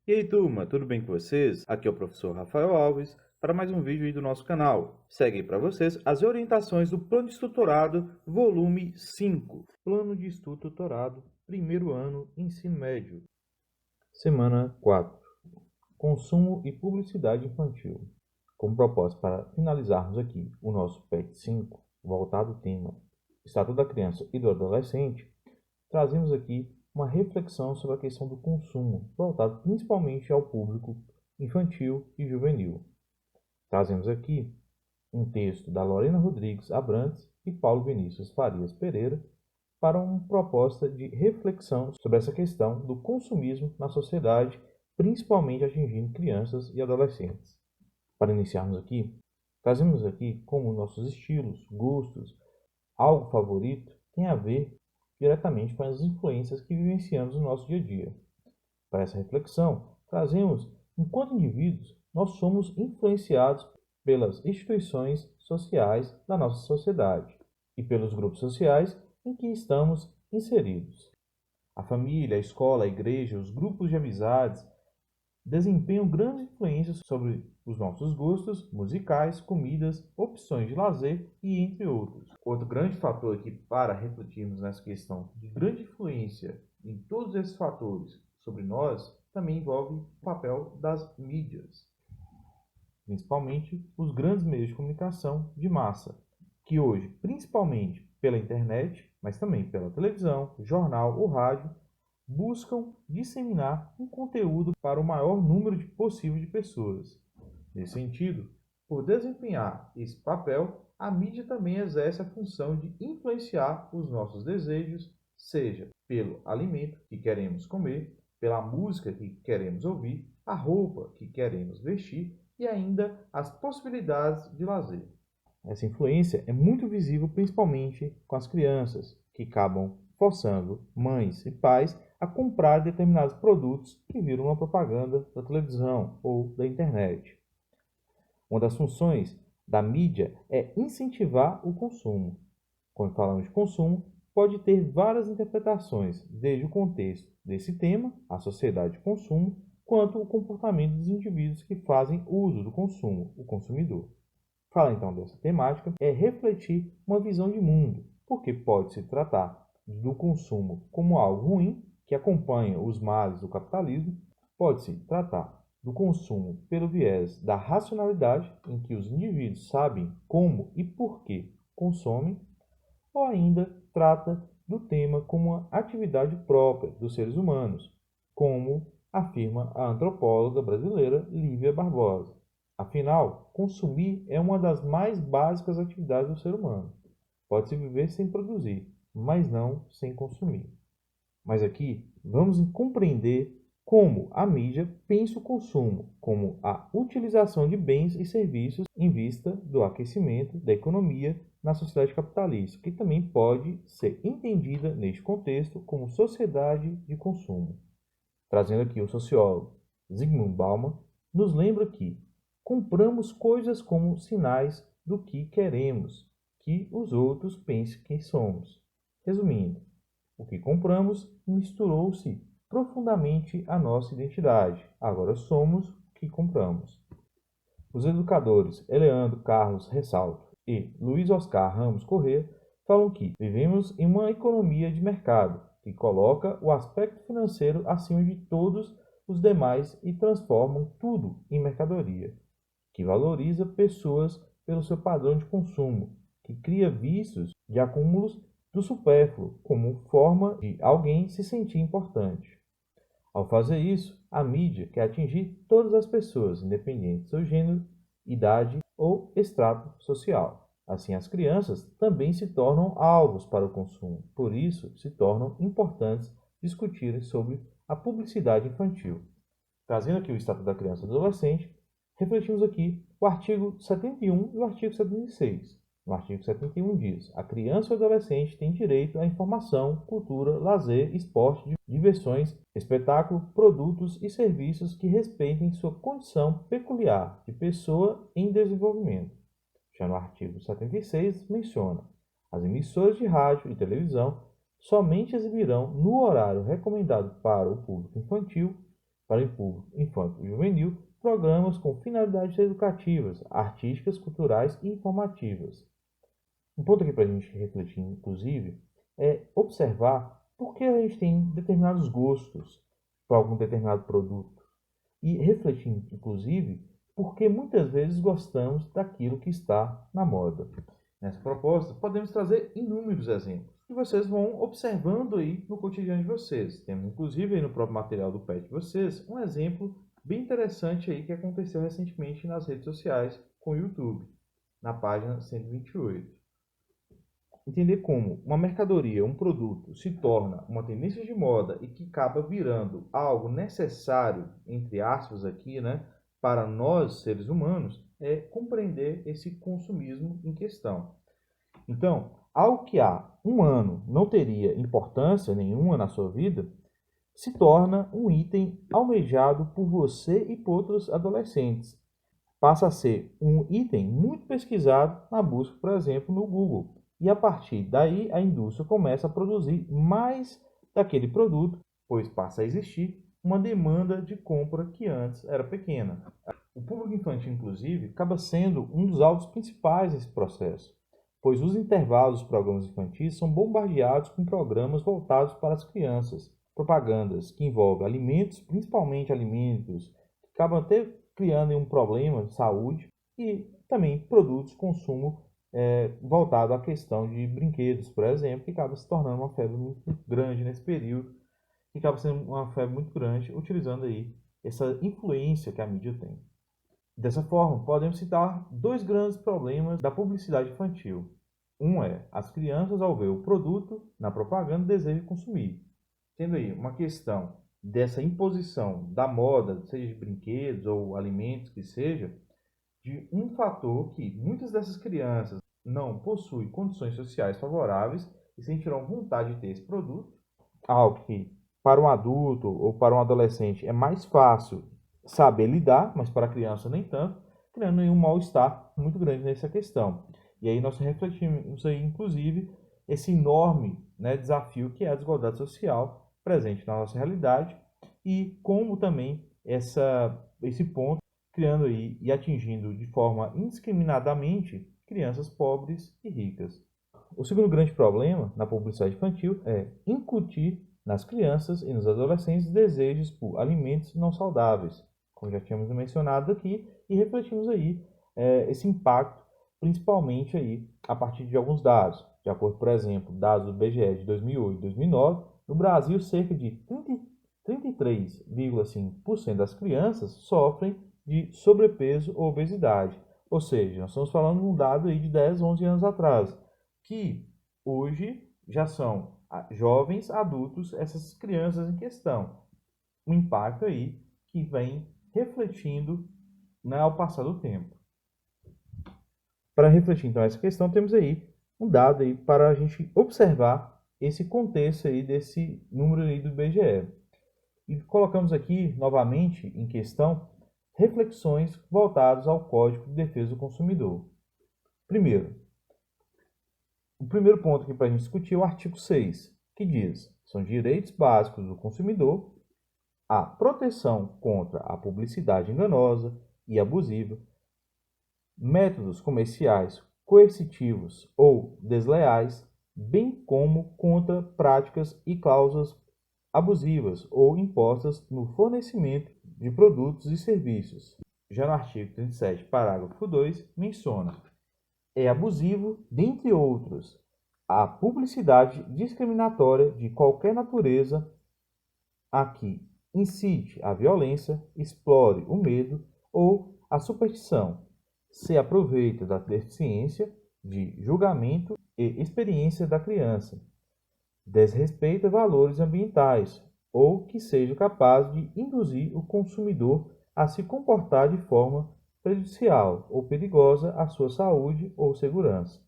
E aí, turma, tudo bem com vocês? Aqui é o professor Rafael Alves para mais um vídeo aí do nosso canal. Segue aí para vocês as orientações do Plano de Estudo Tutorado, volume 5. Plano de Estudo Tutorado, primeiro ano, ensino médio. Semana 4. Consumo e publicidade infantil. Como propósito para finalizarmos aqui o nosso PET 5, voltado ao tema Estatuto da Criança e do Adolescente, trazemos aqui uma reflexão sobre a questão do consumo, voltado principalmente ao público infantil e juvenil. Trazemos aqui um texto da Lorena Rodrigues Abrantes e Paulo Vinícius Farias Pereira para uma proposta de reflexão sobre essa questão do consumismo na sociedade, principalmente atingindo crianças e adolescentes. Para iniciarmos aqui, trazemos aqui como nossos estilos, gostos, algo favorito tem a ver diretamente com as influências que vivenciamos no nosso dia a dia. Para essa reflexão, trazemos, enquanto indivíduos, nós somos influenciados pelas instituições sociais da nossa sociedade e pelos grupos sociais em que estamos inseridos. A família, a escola, a igreja, os grupos de amizades desempenham grandes influências sobre os nossos gostos musicais, comidas, opções de lazer e entre outros. Outro grande fator aqui para refletirmos nessa questão de grande influência em todos esses fatores sobre nós também envolve o papel das mídias, principalmente os grandes meios de comunicação de massa, que hoje, principalmente pela internet, mas também pela televisão, jornal ou rádio, buscam disseminar um conteúdo para o maior número possível de pessoas. Nesse sentido, por desempenhar esse papel, a mídia também exerce a função de influenciar os nossos desejos, seja pelo alimento que queremos comer, pela música que queremos ouvir, a roupa que queremos vestir e ainda as possibilidades de lazer. Essa influência é muito visível principalmente com as crianças, que acabam forçando mães e pais a comprar determinados produtos que viram uma propaganda da televisão ou da internet. Uma das funções da mídia é incentivar o consumo. Quando falamos de consumo, pode ter várias interpretações, desde o contexto desse tema, a sociedade de consumo, quanto o comportamento dos indivíduos que fazem uso do consumo, o consumidor. Falar então dessa temática é refletir uma visão de mundo, porque pode se tratar do consumo como algo ruim, que acompanha os males do capitalismo, pode-se tratar do consumo pelo viés da racionalidade, em que os indivíduos sabem como e por que consomem, ou ainda trata do tema como uma atividade própria dos seres humanos, como afirma a antropóloga brasileira Lívia Barbosa. Afinal, consumir é uma das mais básicas atividades do ser humano. Pode-se viver sem produzir, mas não sem consumir. Mas aqui vamos compreender como a mídia pensa o consumo, como a utilização de bens e serviços em vista do aquecimento da economia na sociedade capitalista, que também pode ser entendida neste contexto como sociedade de consumo. Trazendo aqui o sociólogo Zygmunt Bauman, nos lembra que compramos coisas como sinais do que queremos que os outros pensem quem somos. Resumindo, o que compramos misturou-se profundamente à nossa identidade. Agora somos o que compramos. Os educadores Eleandro Carlos Ressalto e Luiz Oscar Ramos Corrêa falam que vivemos em uma economia de mercado que coloca o aspecto financeiro acima de todos os demais e transformam tudo em mercadoria, que valoriza pessoas pelo seu padrão de consumo, que cria vícios de acúmulos do supérfluo como forma de alguém se sentir importante. Ao fazer isso, a mídia quer atingir todas as pessoas, independente do seu gênero, idade ou extrato social. Assim, as crianças também se tornam alvos para o consumo. Por isso, se tornam importantes discutirem sobre a publicidade infantil. Trazendo aqui o Estatuto da Criança e do Adolescente, refletimos aqui o artigo 71 e o artigo 76. No artigo 71 diz: a criança e o adolescente têm direito à informação, cultura, lazer, esporte, diversões, espetáculo, produtos e serviços que respeitem sua condição peculiar de pessoa em desenvolvimento. Já no artigo 76 menciona: as emissoras de rádio e televisão somente exibirão no horário recomendado para o público infantil, para o público infanto e juvenil, programas com finalidades educativas, artísticas, culturais e informativas. Um ponto aqui para a gente refletir, inclusive, é observar por que a gente tem determinados gostos para algum determinado produto. E refletir, inclusive, porque muitas vezes gostamos daquilo que está na moda. Nessa proposta, podemos trazer inúmeros exemplos que vocês vão observando aí no cotidiano de vocês. Temos, inclusive, aí no próprio material do PET de vocês, um exemplo bem interessante aí que aconteceu recentemente nas redes sociais com o YouTube, na página 128. Entender como uma mercadoria, um produto, se torna uma tendência de moda e que acaba virando algo necessário, entre aspas aqui, né, para nós, seres humanos, é compreender esse consumismo em questão. Então, algo que há um ano não teria importância nenhuma na sua vida, se torna um item almejado por você e por outros adolescentes. Passa a ser um item muito pesquisado na busca, por exemplo, no Google. E a partir daí, a indústria começa a produzir mais daquele produto, pois passa a existir uma demanda de compra que antes era pequena. O público infantil, inclusive, acaba sendo um dos alvos principais desse processo, pois os intervalos dos programas infantis são bombardeados com programas voltados para as crianças, propagandas que envolvem alimentos, principalmente alimentos que acabam até criando um problema de saúde, e também produtos de consumo voltado à questão de brinquedos, por exemplo, que acaba se tornando uma febre muito grande nesse período, que acaba sendo uma febre muito grande, utilizando aí essa influência que a mídia tem. Dessa forma, podemos citar dois grandes problemas da publicidade infantil. Um é, as crianças, ao ver o produto na propaganda, desejam consumir. Tendo aí uma questão dessa imposição da moda, seja de brinquedos ou alimentos que seja, de um fator que muitas dessas crianças não possuem condições sociais favoráveis e sentirão vontade de ter esse produto, algo que para um adulto ou para um adolescente é mais fácil saber lidar, mas para a criança nem tanto, criando um mal-estar muito grande nessa questão. E aí nós refletimos aí, inclusive, esse enorme, né, desafio que é a desigualdade social presente na nossa realidade e como também esse ponto criando aí e atingindo de forma indiscriminadamente crianças pobres e ricas. O segundo grande problema na publicidade infantil é incutir nas crianças e nos adolescentes desejos por alimentos não saudáveis, como já tínhamos mencionado aqui, e refletimos aí esse impacto, principalmente aí a partir de alguns dados. De acordo, por exemplo, dados do IBGE de 2008 e 2009, no Brasil, cerca de 33,5% das crianças sofrem de sobrepeso ou obesidade. Ou seja, nós estamos falando de um dado aí de 10, 11 anos atrás, que hoje já são jovens, adultos, essas crianças em questão. Um impacto aí que vem refletindo, né, ao passar do tempo. Para refletir então essa questão, temos aí um dado aí para a gente observar esse contexto aí desse número aí do IBGE. E colocamos aqui novamente em questão reflexões voltadas ao Código de Defesa do Consumidor. Primeiro, o primeiro ponto aqui para a gente discutir é o artigo 6, que diz: são direitos básicos do consumidor a proteção contra a publicidade enganosa e abusiva, métodos comerciais coercitivos ou desleais, bem como contra práticas e cláusulas abusivas ou impostas no fornecimento de produtos e serviços. Já no artigo 37, parágrafo 2, menciona: é abusivo, dentre outros, a publicidade discriminatória de qualquer natureza a que incite a violência, explore o medo ou a superstição, se aproveita da deficiência de julgamento e experiência da criança, desrespeita valores ambientais ou que seja capaz de induzir o consumidor a se comportar de forma prejudicial ou perigosa à sua saúde ou segurança.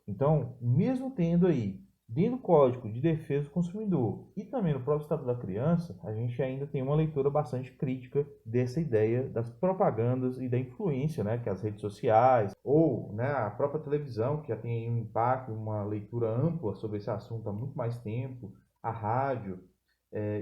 Então, mesmo tendo aí Dentro do Código de Defesa do Consumidor e também no próprio Estatuto da Criança, a gente ainda tem uma leitura bastante crítica dessa ideia das propagandas e da influência, né, que as redes sociais ou, né, a própria televisão, que já tem um impacto, uma leitura ampla sobre esse assunto há muito mais tempo, a rádio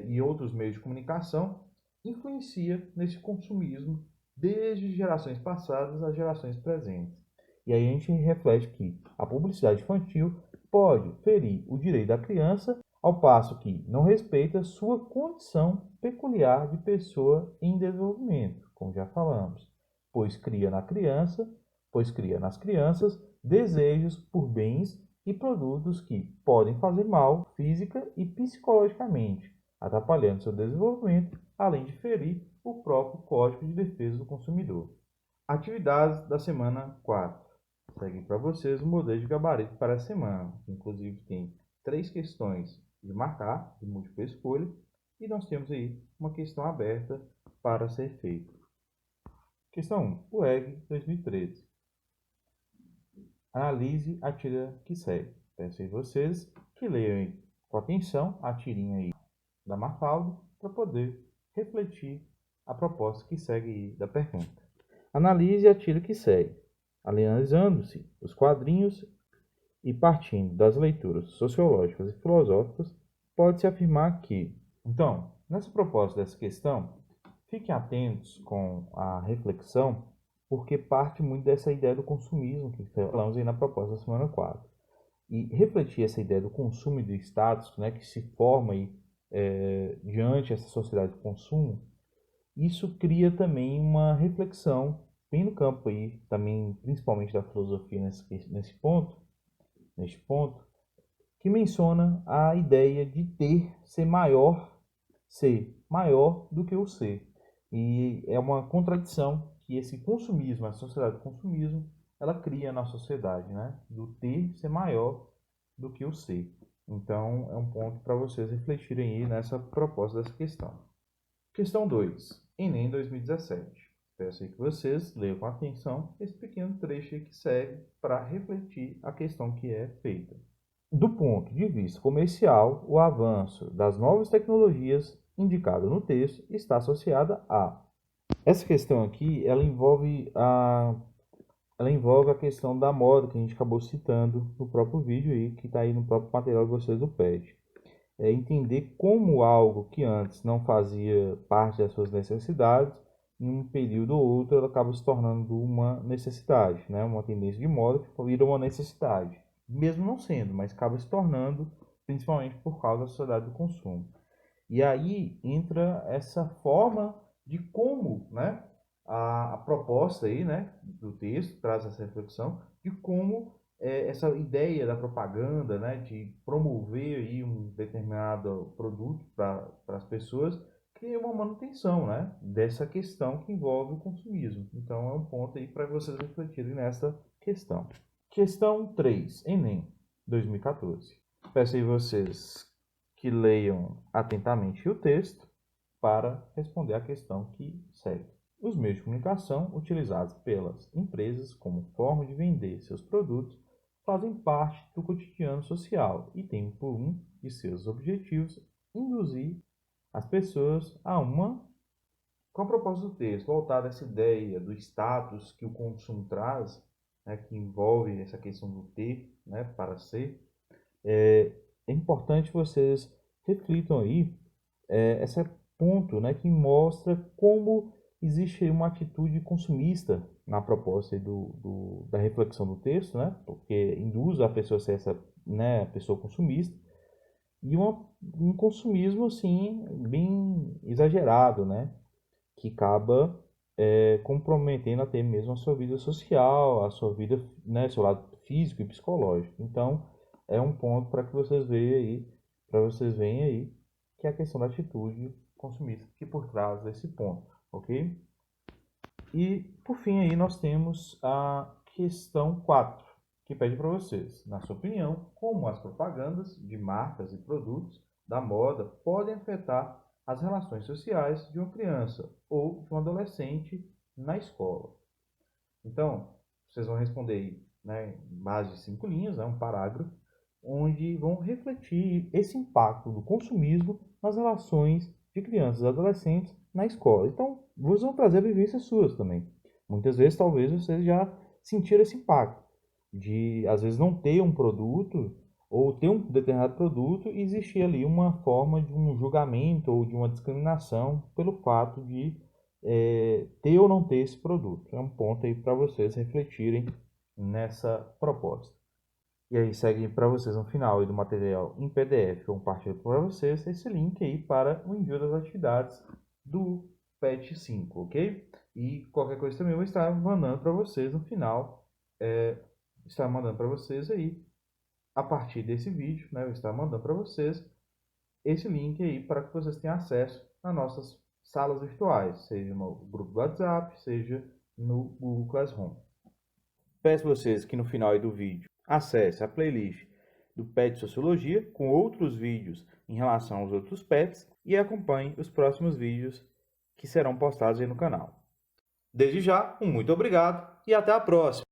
e outros meios de comunicação, influencia nesse consumismo desde gerações passadas às gerações presentes. E aí a gente reflete que a publicidade infantil pode ferir o direito da criança, ao passo que não respeita sua condição peculiar de pessoa em desenvolvimento, como já falamos, pois cria nas crianças desejos por bens e produtos que podem fazer mal física e psicologicamente, atrapalhando seu desenvolvimento, além de ferir o próprio Código de Defesa do Consumidor. Atividades da semana 4. Segue para vocês o modelo de gabarito para a semana. Inclusive tem 3 questões de marcar, de múltipla escolha, e nós temos aí uma questão aberta para ser feita. Questão 1. UEG 2013. Analise a tira que segue. Peço aí vocês que leiam aí com atenção a tirinha aí da Mafalda para poder refletir a proposta que segue aí da pergunta. Analise a tira que segue. Analisando-se os quadrinhos e partindo das leituras sociológicas e filosóficas, pode-se afirmar que, então, nessa proposta dessa questão, fiquem atentos com a reflexão, porque parte muito dessa ideia do consumismo que falamos aí na proposta da semana 4. E refletir essa ideia do consumo e do status, né, que se forma aí, diante dessa sociedade de consumo, isso cria também uma reflexão bem no campo aí, também principalmente da filosofia nesse ponto, que menciona a ideia de ser maior do que o ser. E é uma contradição que esse consumismo, a sociedade do consumismo, ela cria na sociedade, né? Do ter ser maior do que o ser. Então, é um ponto para vocês refletirem aí nessa proposta dessa questão. Questão 2. Enem 2017. Peço aí que vocês leiam com atenção esse pequeno trecho aí que segue para refletir a questão que é feita. Do ponto de vista comercial, o avanço das novas tecnologias indicado no texto está associada a... Essa questão aqui, ela envolve a questão da moda que a gente acabou citando no próprio vídeo aí, que está aí no próprio material de vocês do PED. É entender como algo que antes não fazia parte das suas necessidades, em um período ou outro, ela acaba se tornando uma necessidade, né? Uma tendência de moda que vira uma necessidade, mesmo não sendo, mas acaba se tornando, principalmente por causa da sociedade do consumo. E aí entra essa forma de como, né, a proposta aí, né, do texto traz essa reflexão de como essa ideia da propaganda, né, de promover aí um determinado produto para as pessoas, cria uma manutenção, né, dessa questão que envolve o consumismo. Então é um ponto aí para vocês refletirem nessa questão. Questão 3, Enem 2014. Peço aí vocês que leiam atentamente o texto para responder à questão que segue. Os meios de comunicação utilizados pelas empresas como forma de vender seus produtos fazem parte do cotidiano social e têm por um de seus objetivos induzir as pessoas a uma... Com a proposta do texto, voltada a essa ideia do status que o consumo traz, né, que envolve essa questão do ter, né, para ser, é importante vocês reflitam aí esse ponto, né, que mostra como existe uma atitude consumista na proposta da reflexão do texto, né, porque induz a pessoa a ser essa, né, pessoa consumista, e um consumismo assim bem exagerado, né, que acaba comprometendo até mesmo a sua vida social, a sua vida, né, seu lado físico e psicológico. Então, é um ponto para que vocês vejam aí, para vocês verem aí, que é a questão da atitude consumista que por trás desse ponto, ok? E, por fim, aí nós temos a questão 4, que pede para vocês, na sua opinião, como as propagandas de marcas e produtos da moda podem afetar as relações sociais de uma criança ou de um adolescente na escola. Então, vocês vão responder aí, né, em base de 5 linhas, né, um parágrafo, onde vão refletir esse impacto do consumismo nas relações de crianças e adolescentes na escola. Então, vocês vão trazer vivências suas também. Muitas vezes, talvez, vocês já sentiram esse impacto de, às vezes, não ter um produto ou ter um determinado produto e existir ali uma forma de um julgamento ou de uma discriminação pelo fato de ter ou não ter esse produto. É um ponto aí para vocês refletirem nessa proposta. E aí segue para vocês no final aí do material em PDF, eu compartilho para vocês esse link aí para o envio das atividades do PET 5, ok? E qualquer coisa também eu vou estar mandando para vocês no final, estar mandando para vocês aí, a partir desse vídeo, né? Eu vou estar mandando para vocês esse link aí para que vocês tenham acesso às nossas salas virtuais, seja no grupo do WhatsApp, seja no Google Classroom. Peço a vocês que no final aí do vídeo acesse a playlist do PET Sociologia com outros vídeos em relação aos outros PETs e acompanhe os próximos vídeos que serão postados aí no canal. Desde já, um muito obrigado e até a próxima!